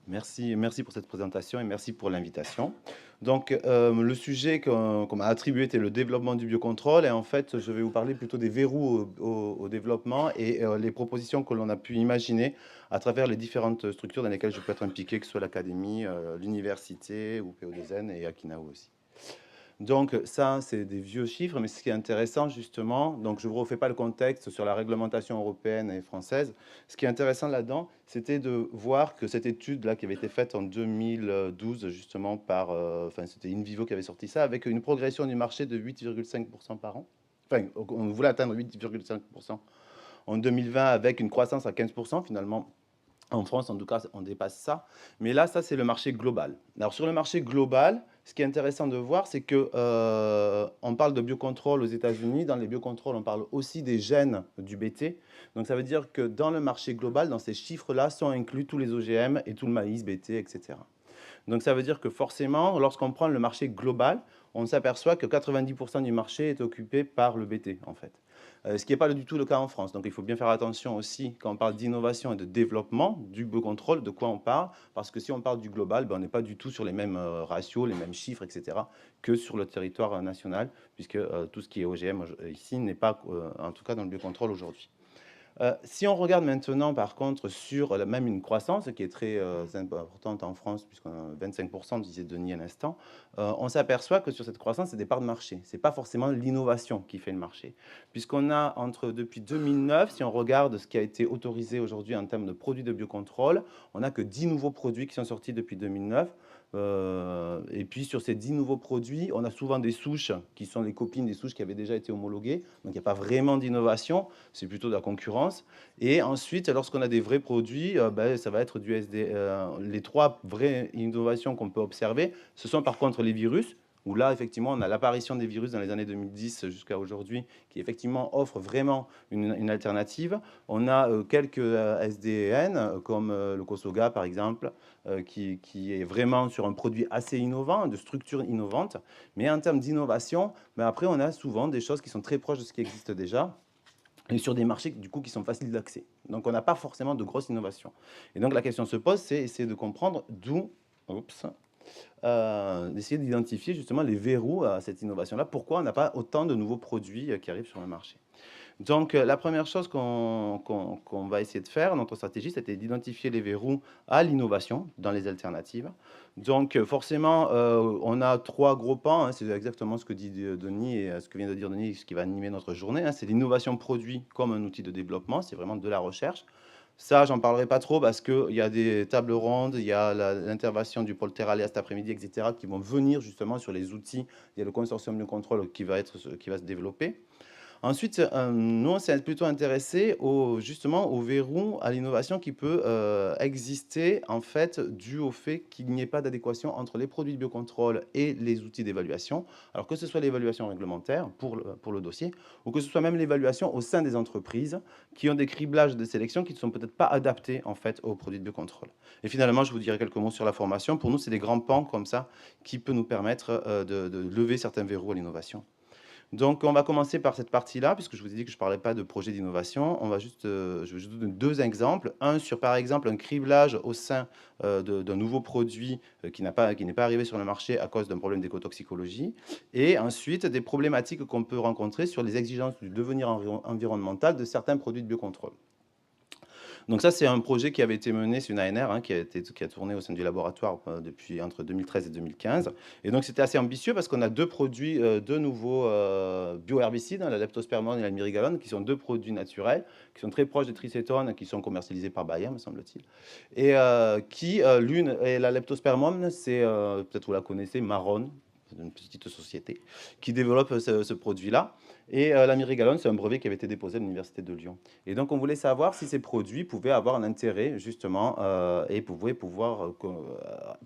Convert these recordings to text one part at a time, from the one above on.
Merci pour cette présentation et merci pour l'invitation. Donc, le sujet qu'on m'a attribué était le développement du biocontrôle et en fait, je vais vous parler plutôt des verrous au développement et les propositions que l'on a pu imaginer à travers les différentes structures dans lesquelles je peux être impliqué, que ce soit l'académie, l'université ou PO2N et Akinao aussi. Donc ça, c'est des vieux chiffres, mais ce qui est intéressant justement, donc je ne vous refais pas le contexte sur la réglementation européenne et française. Ce qui est intéressant là-dedans, c'était de voir que cette étude-là qui avait été faite en 2012 justement par, enfin c'était InVivo qui avait sorti ça, avec une progression du marché de 8,5% par an. Enfin, on voulait atteindre 8,5% en 2020 avec une croissance à 15% finalement. En France, en tout cas, on dépasse ça. Mais là, ça, c'est le marché global. Alors, sur le marché global, ce qui est intéressant de voir, c'est que on parle de biocontrôle aux États-Unis. Dans les biocontrôles, on parle aussi des gènes du BT. Donc, ça veut dire que dans le marché global, dans ces chiffres-là, sont inclus tous les OGM et tout le maïs, BT, etc. Donc, ça veut dire que forcément, lorsqu'on prend le marché global, on s'aperçoit que 90% du marché est occupé par le BT, en fait. Ce qui n'est pas du tout le cas en France. Donc, il faut bien faire attention aussi, quand on parle d'innovation et de développement du biocontrôle, de quoi on parle. Parce que si on parle du global, ben, on n'est pas du tout sur les mêmes ratios, les mêmes chiffres, etc., que sur le territoire national, puisque tout ce qui est OGM ici n'est pas, en tout cas dans le biocontrôle aujourd'hui. Si on regarde maintenant, par contre, sur même une croissance qui est très importante en France, puisqu'on a 25%, disait Denis à l'instant, on s'aperçoit que sur cette croissance, c'est des parts de marché. Ce n'est pas forcément l'innovation qui fait le marché. Puisqu'on a, depuis 2009, si on regarde ce qui a été autorisé aujourd'hui en termes de produits de biocontrôle, on n'a que 10 nouveaux produits qui sont sortis depuis 2009. Et puis sur ces 10 nouveaux produits, on a souvent des souches qui sont les copines des souches qui avaient déjà été homologuées. Donc il n'y a pas vraiment d'innovation, c'est plutôt de la concurrence. Et ensuite, lorsqu'on a des vrais produits, ben, ça va être du SD. Les trois vraies innovations qu'on peut observer, ce sont par contre les virus, où là, effectivement, on a l'apparition des virus dans les années 2010 jusqu'à aujourd'hui, qui effectivement offre vraiment une alternative. On a quelques SDN, comme le Kosoga, par exemple, qui est vraiment sur un produit assez innovant, de structure innovante. Mais en termes d'innovation, ben après, on a souvent des choses qui sont très proches de ce qui existe déjà et sur des marchés du coup qui sont faciles d'accès. Donc on n'a pas forcément de grosses innovations. Et donc la question se pose, c'est essayer de comprendre d'où, d'essayer d'identifier justement les verrous à cette innovation-là. Pourquoi on n'a pas autant de nouveaux produits qui arrivent sur le marché. Donc, la première chose qu'on va essayer de faire, notre stratégie, c'était d'identifier les verrous à l'innovation dans les alternatives. Donc, forcément, on a trois gros pans, hein, c'est exactement ce que dit Denis et ce que vient de dire Denis, ce qui va animer notre journée, hein. C'est l'innovation produit comme un outil de développement, c'est vraiment de la recherche. Ça, j'en parlerai pas trop parce qu'il y a des tables rondes, il y a l'intervention du pôle Terralia cet après-midi, etc., qui vont venir justement sur les outils. Il y a le consortium de contrôle qui va se développer. Ensuite, nous, on s'est plutôt intéressé justement au verrou à l'innovation qui peut exister, en fait, dû au fait qu'il n'y ait pas d'adéquation entre les produits de biocontrôle et les outils d'évaluation. Alors que ce soit l'évaluation réglementaire pour le dossier, ou que ce soit même l'évaluation au sein des entreprises qui ont des criblages de sélection qui ne sont peut-être pas adaptés, en fait, aux produits de biocontrôle. Et finalement, je vous dirai quelques mots sur la formation. Pour nous, c'est des grands pans comme ça qui peuvent nous permettre de lever certains verrous à l'innovation. Donc, on va commencer par cette partie-là, puisque je vous ai dit que je ne parlais pas de projet d'innovation. On va juste, je vais juste donner deux exemples. Un sur, par exemple, un criblage au sein d'un nouveau produit qui n'est pas arrivé sur le marché à cause d'un problème d'écotoxicologie. Et ensuite, des problématiques qu'on peut rencontrer sur les exigences du devenir environnemental de certains produits de biocontrôle. Donc ça, c'est un projet qui avait été mené, c'est une ANR qui a tourné au sein du laboratoire depuis entre 2013 et 2015. Et donc c'était assez ambitieux parce qu'on a deux produits, deux nouveaux bioherbicides, hein, la leptospermone et la myrigalone, qui sont deux produits naturels, qui sont très proches des tricétones, qui sont commercialisés par Bayer, me semble-t-il. Et l'une, et la leptospermone, c'est, peut-être vous la connaissez, Marron, c'est une petite société, qui développe ce produit-là. Et la myrigalone, c'est un brevet qui avait été déposé à l'Université de Lyon. Et donc, on voulait savoir si ces produits pouvaient avoir un intérêt, justement, et pouvaient pouvoir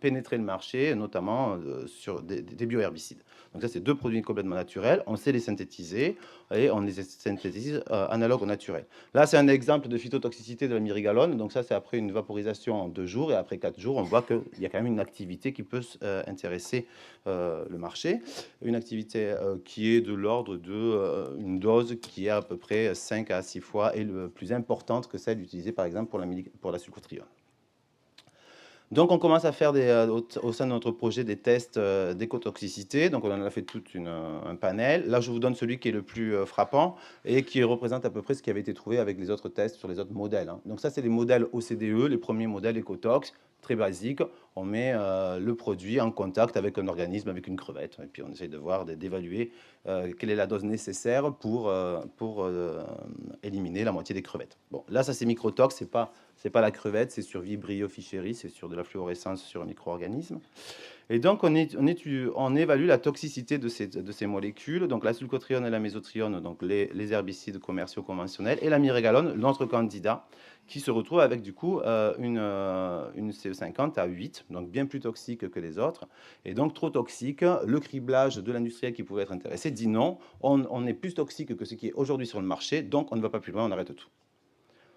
pénétrer le marché, notamment sur des bioherbicides. Donc ça, c'est deux produits complètement naturels. On sait les synthétiser et on les synthétise analogues au naturel. Là, c'est un exemple de phytotoxicité de la myrigalone. Donc ça, c'est après une vaporisation en 2 jours. Et après 4 jours, on voit qu'il y a quand même une activité qui peut intéresser le marché. Une activité qui est de l'ordre d'une dose qui est à peu près 5 à 6 fois et plus importante que celle utilisée, par exemple, pour la sucrotrione. Donc, on commence à faire au sein de notre projet des tests d'écotoxicité. Donc, on en a fait tout un panel. Là, je vous donne celui qui est le plus frappant et qui représente à peu près ce qui avait été trouvé avec les autres tests sur les autres modèles, hein. Donc, ça, c'est les modèles OCDE, les premiers modèles écotox, très basiques. On met le produit en contact avec un organisme, avec une crevette. Et puis, on essaye de voir, d'évaluer quelle est la dose nécessaire pour éliminer la moitié des crevettes. Bon, là, ça, c'est microtox, c'est pas la crevette, c'est sur Vibrio fischeri, c'est sur de la fluorescence sur un micro-organisme. Et donc, on évalue la toxicité de ces molécules, donc la sulcotrione et la mésotrione, donc les herbicides commerciaux conventionnels, et la mirégalone, notre candidat, qui se retrouve avec du coup une CE50 à 8, donc bien plus toxique que les autres, et donc trop toxique. Le criblage de l'industriel qui pouvait être intéressé dit non, on est plus toxique que ce qui est aujourd'hui sur le marché, donc on ne va pas plus loin, on arrête tout.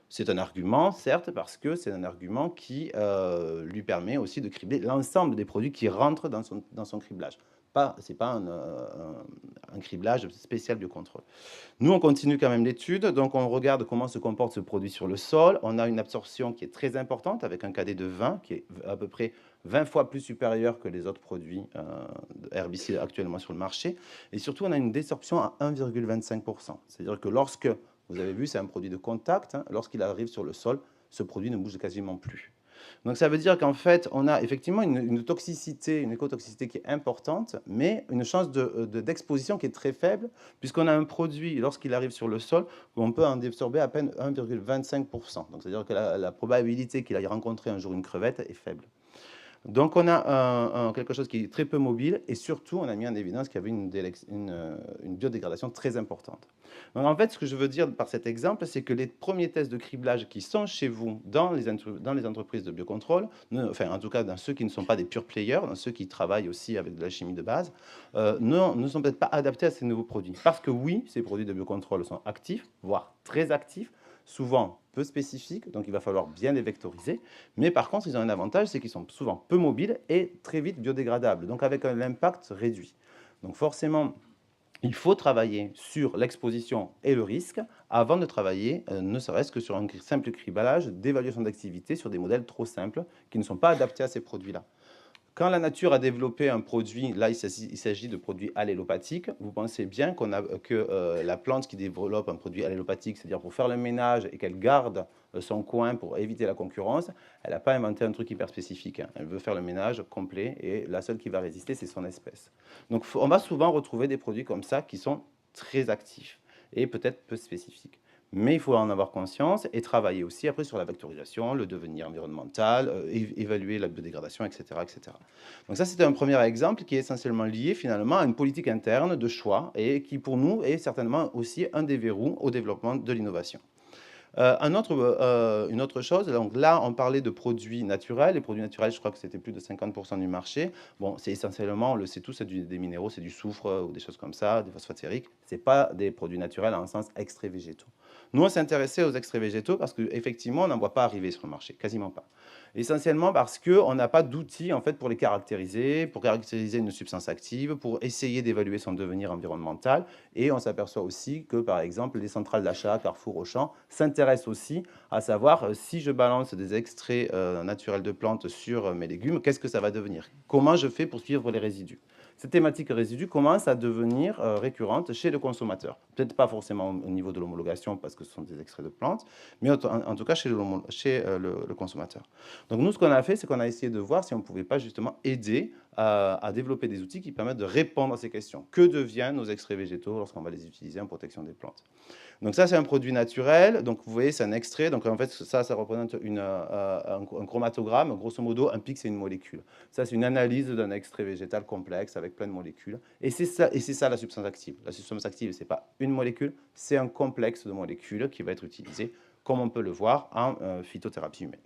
C'est un argument, certes, parce que c'est un argument qui lui permet aussi de cribler l'ensemble des produits qui rentrent dans son criblage. Ce n'est pas un criblage spécial biocontrôle. Nous, on continue quand même l'étude, donc on regarde comment se comporte ce produit sur le sol. On a une absorption qui est très importante, avec un KD de 20, qui est à peu près 20 fois plus supérieur que les autres produits herbicides actuellement sur le marché. Et surtout, on a une désorption à 1,25%. C'est-à-dire que lorsque vous avez vu, c'est un produit de contact, hein. Lorsqu'il arrive sur le sol, ce produit ne bouge quasiment plus. Donc ça veut dire qu'en fait, on a effectivement une toxicité, une écotoxicité qui est importante, mais une chance d'exposition qui est très faible, puisqu'on a un produit, lorsqu'il arrive sur le sol, où on peut en absorber à peine 1,25%. Donc c'est-à-dire que la probabilité qu'il aille rencontrer un jour une crevette est faible. Donc, on a quelque chose qui est très peu mobile et surtout, on a mis en évidence qu'il y avait une biodégradation très importante. Donc, en fait, ce que je veux dire par cet exemple, c'est que les premiers tests de criblage qui sont chez vous dans les entreprises de biocontrôle, enfin, en tout cas, dans ceux qui ne sont pas des pure players, dans ceux qui travaillent aussi avec de la chimie de base, ne sont peut-être pas adaptés à ces nouveaux produits. Parce que oui, ces produits de biocontrôle sont actifs, voire très actifs, souvent peu spécifiques, donc il va falloir bien les vectoriser. Mais par contre, ils ont un avantage, c'est qu'ils sont souvent peu mobiles et très vite biodégradables, donc avec un impact réduit. Donc forcément, il faut travailler sur l'exposition et le risque avant de travailler, ne serait-ce que sur un simple criblage d'évaluation d'activité sur des modèles trop simples qui ne sont pas adaptés à ces produits-là. Quand la nature a développé un produit, là il s'agit de produits allélopathiques, vous pensez bien que la plante qui développe un produit allélopathique, c'est-à-dire pour faire le ménage et qu'elle garde son coin pour éviter la concurrence, elle n'a pas inventé un truc hyper spécifique, hein. Elle veut faire le ménage complet et la seule qui va résister, c'est son espèce. Donc on va souvent retrouver des produits comme ça qui sont très actifs et peut-être peu spécifiques. Mais il faut en avoir conscience et travailler aussi après sur la vectorisation, le devenir environnemental, évaluer la biodégradation, etc., etc. Donc ça, c'était un premier exemple qui est essentiellement lié finalement à une politique interne de choix et qui, pour nous, est certainement aussi un des verrous au développement de l'innovation. Une autre chose, donc là, on parlait de produits naturels. Les produits naturels, je crois que c'était plus de 50% du marché. Bon, c'est essentiellement, on le sait tous, c'est des minéraux, c'est du soufre ou des choses comme ça, des phosphates ferriques. Ce n'est pas des produits naturels en sens extraits végétaux. Nous, on s'est intéressé aux extraits végétaux parce qu'effectivement, on n'en voit pas arriver sur le marché, quasiment pas. Essentiellement parce qu'on n'a pas d'outils en fait, pour les caractériser, pour caractériser une substance active, pour essayer d'évaluer son devenir environnemental. Et on s'aperçoit aussi que, par exemple, les centrales d'achat, Carrefour, Auchan, s'intéressent aussi à savoir si je balance des extraits naturels de plantes sur mes légumes, qu'est-ce que ça va devenir? Comment je fais pour suivre les résidus? Cette thématique résidus commence à devenir récurrente chez le consommateur. Peut-être pas forcément au niveau de l'homologation parce que ce sont des extraits de plantes, mais en tout cas chez le consommateur. Donc nous, ce qu'on a fait, c'est qu'on a essayé de voir si on ne pouvait pas justement aider à développer des outils qui permettent de répondre à ces questions. Que deviennent nos extraits végétaux lorsqu'on va les utiliser en protection des plantes? Donc ça, c'est un produit naturel. Donc vous voyez, c'est un extrait. Donc en fait, ça représente un chromatogramme. Grosso modo, un pic, c'est une molécule. Ça, c'est une analyse d'un extrait végétal complexe avec plein de molécules. Et c'est ça la substance active. La substance active, ce n'est pas une molécule, c'est un complexe de molécules qui va être utilisé, comme on peut le voir en phytothérapie humaine.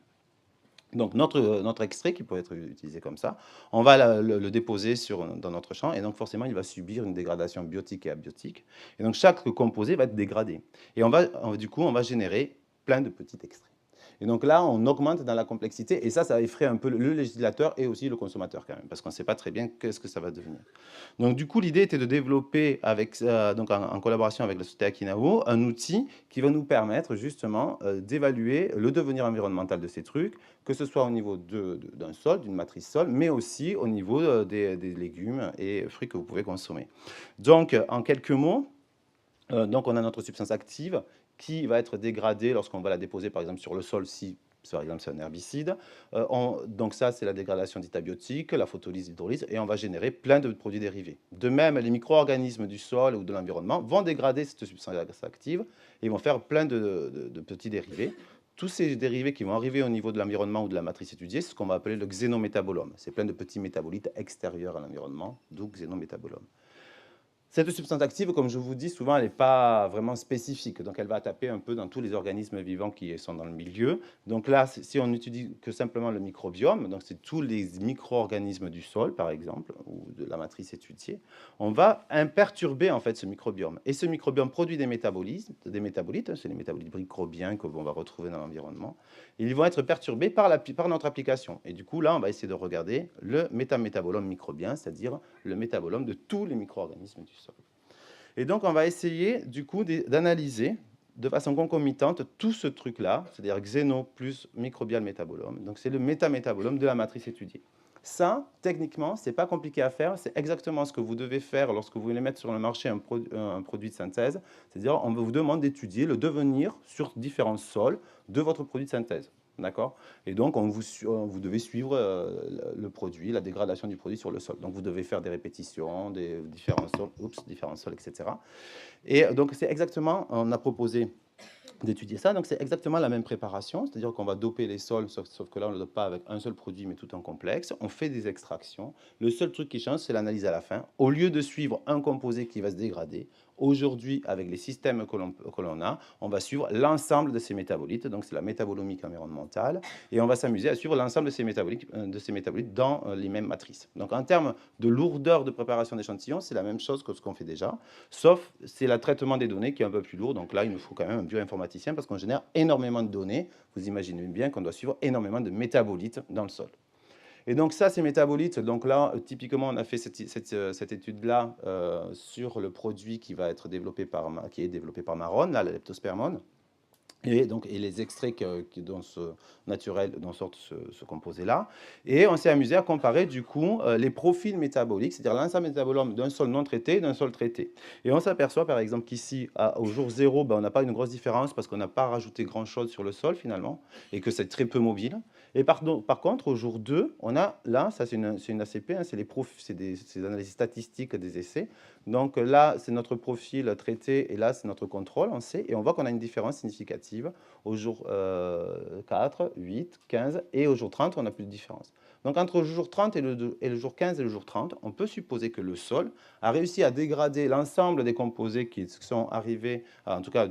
Donc notre extrait qui peut être utilisé comme ça, on va le déposer dans notre champ et donc forcément il va subir une dégradation biotique et abiotique. Et donc chaque composé va être dégradé. Et du coup on va générer plein de petits extraits. Et donc là, on augmente dans la complexité, et ça effraie un peu le législateur et aussi le consommateur quand même, parce qu'on ne sait pas très bien qu'est-ce que ça va devenir. Donc du coup, l'idée était de développer, avec, donc en collaboration avec la société Akinao, un outil qui va nous permettre justement d'évaluer le devenir environnemental de ces trucs, que ce soit au niveau d'un sol, d'une matrice sol, mais aussi au niveau des légumes et fruits que vous pouvez consommer. Donc, en quelques mots, donc on a notre substance active qui va être dégradée lorsqu'on va la déposer par exemple sur le sol si par exemple c'est un herbicide. Donc ça c'est la dégradation d'état biotique, la photolyse, l'hydrolyse, et on va générer plein de produits dérivés. De même, les micro-organismes du sol ou de l'environnement vont dégrader cette substance active et ils vont faire plein de petits dérivés. Tous ces dérivés qui vont arriver au niveau de l'environnement ou de la matrice étudiée, c'est ce qu'on va appeler le xénométabolome. C'est plein de petits métabolites extérieurs à l'environnement, d'où xénométabolome. Cette substance active, comme je vous dis, souvent, elle n'est pas vraiment spécifique. Donc, elle va taper un peu dans tous les organismes vivants qui sont dans le milieu. Donc là, si on n'utilise que simplement le microbiome, donc c'est tous les micro-organismes du sol, par exemple, ou de la matrice étudiée, on va perturber en fait ce microbiome. Et ce microbiome produit des métabolites, c'est les métabolites microbiens que l'on va retrouver dans l'environnement. Ils vont être perturbés par notre application. Et du coup, là, on va essayer de regarder le métamétabolome microbien, c'est-à-dire le métabolome de tous les micro-organismes du sol. Et donc, on va essayer, du coup, d'analyser de façon concomitante tout ce truc-là, c'est-à-dire xéno plus microbial métabolome. Donc, c'est le métamétabolome de la matrice étudiée. Ça, techniquement, c'est pas compliqué à faire. C'est exactement ce que vous devez faire lorsque vous voulez mettre sur le marché un produit de synthèse. C'est-à-dire, on vous demande d'étudier le devenir sur différents sols de votre produit de synthèse. D'accord? Et donc, vous devez suivre le produit, la dégradation du produit sur le sol. Donc, vous devez faire des répétitions, des différents sols, etc. Et donc, c'est exactement, on a proposé d'étudier ça. Donc, c'est exactement la même préparation, c'est-à-dire qu'on va doper les sols, sauf que là, on ne le dope pas avec un seul produit, mais tout en complexe. On fait des extractions. Le seul truc qui change, c'est l'analyse à la fin. Au lieu de suivre un composé qui va se dégrader, aujourd'hui, avec les systèmes que l'on a, on va suivre l'ensemble de ces métabolites. Donc, c'est la métabolomique environnementale. Et on va s'amuser à suivre l'ensemble de ces métabolites dans les mêmes matrices. Donc, en termes de lourdeur de préparation d'échantillons, c'est la même chose que ce qu'on fait déjà, sauf c'est le traitement des données qui est un peu plus lourd. Donc là, il nous faut quand même un bioinformaticien parce qu'on génère énormément de données. Vous imaginez bien qu'on doit suivre énormément de métabolites dans le sol. Et donc ça, ces métabolites, donc là, typiquement, on a fait cette étude-là sur le produit qui va être développé qui est développé par Marron, là, la leptospermone. Et les extraits naturels dont sortent ce composé-là. Et on s'est amusé à comparer du coup les profils métaboliques, c'est-à-dire l'ensemble métabolome d'un sol non traité et d'un sol traité. Et on s'aperçoit par exemple qu'ici, au jour 0, on n'a pas une grosse différence parce qu'on n'a pas rajouté grand-chose sur le sol finalement, et que c'est très peu mobile. Et par contre, au jour 2, on a là, ça c'est une ACP, hein, c'est des analyses statistiques des essais. Donc là, c'est notre profil traité et là, c'est notre contrôle, on sait, et on voit qu'on a une différence significative au jour 4, 8, 15 et au jour 30, on n'a plus de différence. Donc entre le jour 30 et le jour 15 et le jour 30, on peut supposer que le sol a réussi à dégrader l'ensemble des composés qui sont arrivés, en tout cas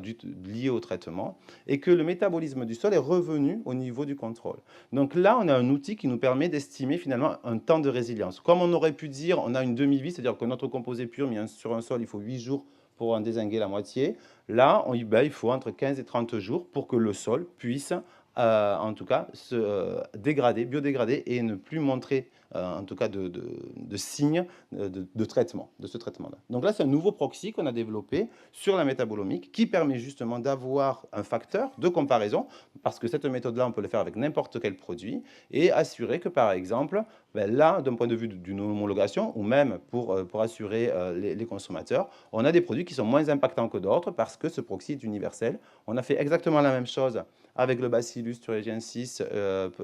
liés au traitement, et que le métabolisme du sol est revenu au niveau du contrôle. Donc là, on a un outil qui nous permet d'estimer finalement un temps de résilience. Comme on aurait pu dire, on a une demi-vie, c'est-à-dire que notre composé pur mis sur un sol, il faut 8 jours pour en dézinguer la moitié. Là, il faut entre 15 et 30 jours pour que le sol puisse, en tout cas, se dégrader, biodégrader et ne plus montrer, en tout cas, de signes de traitement, de ce traitement-là. Donc là, c'est un nouveau proxy qu'on a développé sur la métabolomique qui permet justement d'avoir un facteur de comparaison, parce que cette méthode-là, on peut le faire avec n'importe quel produit, et assurer que, par exemple, là, d'un point de vue d'une homologation, ou même pour assurer les consommateurs, on a des produits qui sont moins impactants que d'autres parce que ce proxy est universel. On a fait exactement la même chose avec le Bacillus thuringiensis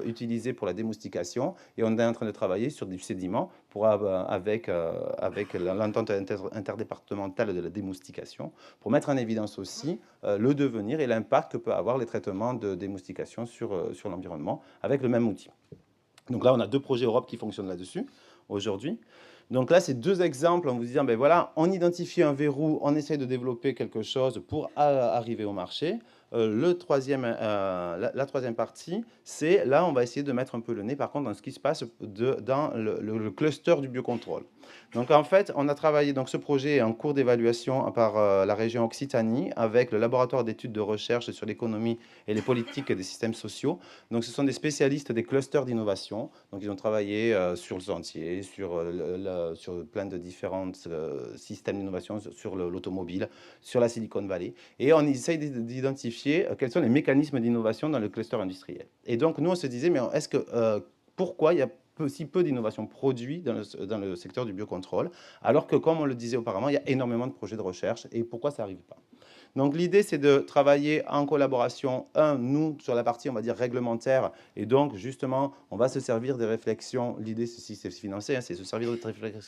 utilisé pour la démoustication, et on est en train de travailler sur du sédiment avec l'entente interdépartementale de la démoustication, pour mettre en évidence aussi le devenir et l'impact que peut avoir les traitements de démoustication sur l'environnement avec le même outil. Donc là, on a 2 projets Europe qui fonctionnent là-dessus aujourd'hui. Donc là, c'est 2 exemples en vous disant, ben voilà, on identifie un verrou, on essaie de développer quelque chose pour arriver au marché. La troisième partie, c'est là, on va essayer de mettre un peu le nez, par contre, dans ce qui se passe dans le cluster du biocontrôle. Donc en fait, on a travaillé, donc ce projet est en cours d'évaluation par la région Occitanie avec le laboratoire d'études de recherche sur l'économie et les politiques des systèmes sociaux. Donc ce sont des spécialistes des clusters d'innovation. Donc ils ont travaillé sur le sentier, sur plein de différents systèmes d'innovation, sur l'automobile, sur la Silicon Valley. Et on essaye d'identifier quels sont les mécanismes d'innovation dans le cluster industriel. Et donc nous, on se disait, mais est-ce que pourquoi il y a si peu d'innovation produit dans le secteur du biocontrôle, alors que, comme on le disait auparavant, il y a énormément de projets de recherche, et pourquoi ça n'arrive pas? Donc l'idée, c'est de travailler en collaboration, nous, sur la partie, on va dire, réglementaire, et donc, justement, on va se servir des réflexions, l'idée, c'est financé, c'est se servir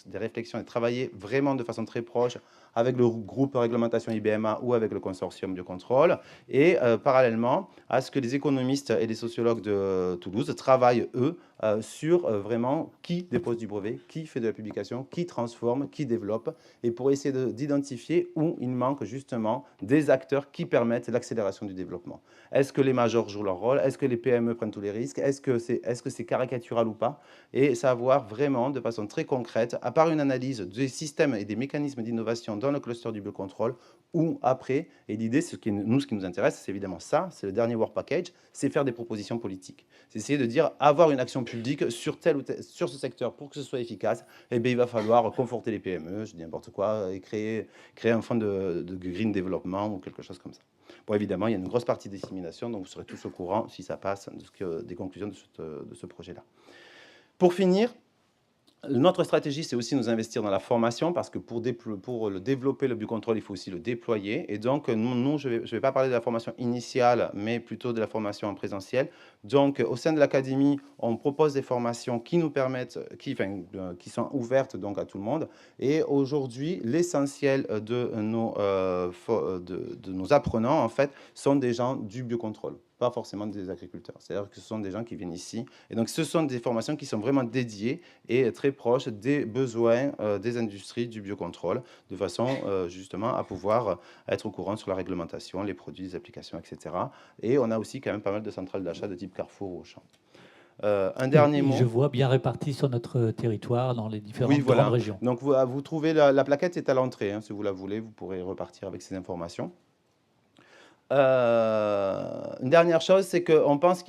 des réflexions et travailler vraiment de façon très proche avec le groupe réglementation IBMA ou avec le consortium biocontrôle, et parallèlement à ce que les économistes et les sociologues de Toulouse travaillent, eux, sur vraiment qui dépose du brevet, qui fait de la publication, qui transforme, qui développe, et pour essayer d'identifier où il manque justement des acteurs qui permettent l'accélération du développement. Est-ce que les majors jouent leur rôle? Est-ce que les PME prennent tous les risques? Est-ce que c'est caricatural ou pas? Et savoir vraiment de façon très concrète, à part une analyse des systèmes et des mécanismes d'innovation dans le cluster du biocontrôle, ou après, et l'idée, ce qui nous intéresse, c'est évidemment ça, c'est le dernier work package, c'est faire des propositions politiques. C'est essayer de dire, avoir une action publique sur sur ce secteur pour que ce soit efficace, eh bien, il va falloir conforter les PME, je dis n'importe quoi, et créer un fonds de green development ou quelque chose comme ça. Bon, évidemment, il y a une grosse partie de dissémination, donc vous serez tous au courant, si ça passe, des conclusions de ce projet-là. Pour finir, notre stratégie, c'est aussi nous investir dans la formation parce que pour le développer, le biocontrôle, il faut aussi le déployer. Et donc, nous je vais pas parler de la formation initiale, mais plutôt de la formation en présentiel. Donc, au sein de l'académie, on propose des formations qui nous permettent, qui sont ouvertes donc à tout le monde. Et aujourd'hui, l'essentiel de nos apprenants, en fait, sont des gens du biocontrôle, pas forcément des agriculteurs. C'est-à-dire que ce sont des gens qui viennent ici. Et donc, ce sont des formations qui sont vraiment dédiées et très proches des besoins des industries du biocontrôle, de façon justement à pouvoir être au courant sur la réglementation, les produits, les applications, etc. Et on a aussi quand même pas mal de centrales d'achat de type Carrefour ou Auchan. Un dernier mot. Je vois bien répartis sur notre territoire, dans les différentes Oui, voilà. grandes régions. Donc, vous trouvez la plaquette est à l'entrée. Hein, si vous la voulez, vous pourrez repartir avec ces informations. Une dernière chose, c'est qu'on pense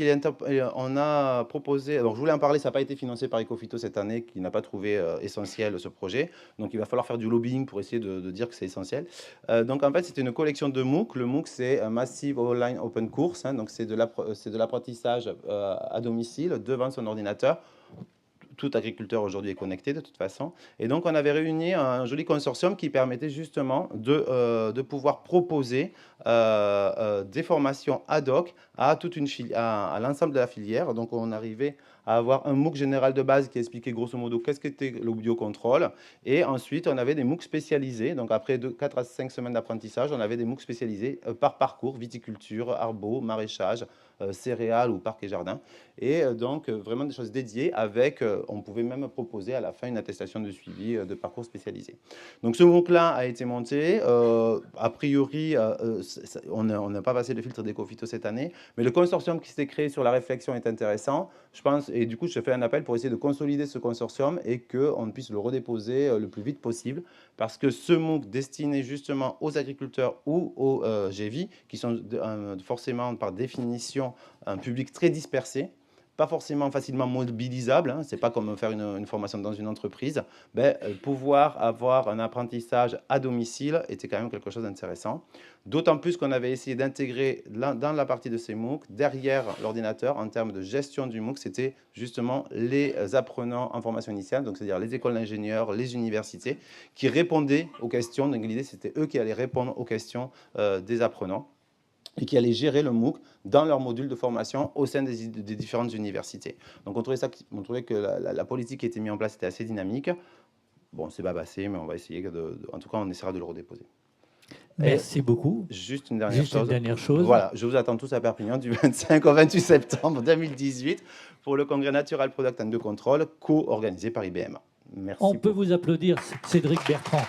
on a proposé, alors je voulais en parler, ça n'a pas été financé par Ecofito cette année, qui n'a pas trouvé essentiel ce projet, donc il va falloir faire du lobbying pour essayer de dire que c'est essentiel. Donc en fait, c'était une collection de MOOC. Le MOOC, c'est un Massive Online Open Course, hein, donc c'est de l'apprentissage à domicile devant son ordinateur. Tout agriculteur aujourd'hui est connecté de toute façon. Et donc, on avait réuni un joli consortium qui permettait justement de pouvoir proposer des formations ad hoc à à l'ensemble de la filière. Donc, on arrivait à avoir un MOOC général de base qui expliquait grosso modo qu'est-ce qu'était le biocontrôle. Et ensuite, on avait des MOOC spécialisés. Donc, après 4 à 5 semaines d'apprentissage, on avait des MOOC spécialisés par parcours, viticulture, arbo, maraîchage, céréales ou parc et jardin. Et donc, vraiment des choses dédiées avec, on pouvait même proposer à la fin une attestation de suivi de parcours spécialisé. Donc, ce MOOC-là a été monté. A priori, on n'a pas passé le filtre d'Ecofito cette année, mais le consortium qui s'est créé sur la réflexion est intéressant, je pense, et du coup, je fais un appel pour essayer de consolider ce consortium et qu'on puisse le redéposer le plus vite possible, parce que ce MOOC destiné justement aux agriculteurs ou aux GV, qui sont forcément par définition un public très dispersé, pas forcément facilement mobilisable, hein, c'est pas comme faire une formation dans une entreprise, pouvoir avoir un apprentissage à domicile était quand même quelque chose d'intéressant. D'autant plus qu'on avait essayé d'intégrer dans la partie de ces MOOC, derrière l'ordinateur, en termes de gestion du MOOC, c'était justement les apprenants en formation initiale, donc c'est-à-dire les écoles d'ingénieurs, les universités, qui répondaient aux questions. Donc l'idée, c'était eux qui allaient répondre aux questions des apprenants et qui allaient gérer le MOOC dans leur module de formation au sein des différentes universités. Donc on trouvait que la politique qui était mise en place était assez dynamique. Bon, c'est pas passé, mais on va essayer en tout cas, on essaiera de le redéposer. Merci beaucoup. Juste une dernière chose. Voilà, je vous attends tous à Perpignan du 25 au 28 septembre 2018 pour le congrès Natural Product and Biocontrol co-organisé par IBM. Merci. On peut vous applaudir, Cédric Bertrand.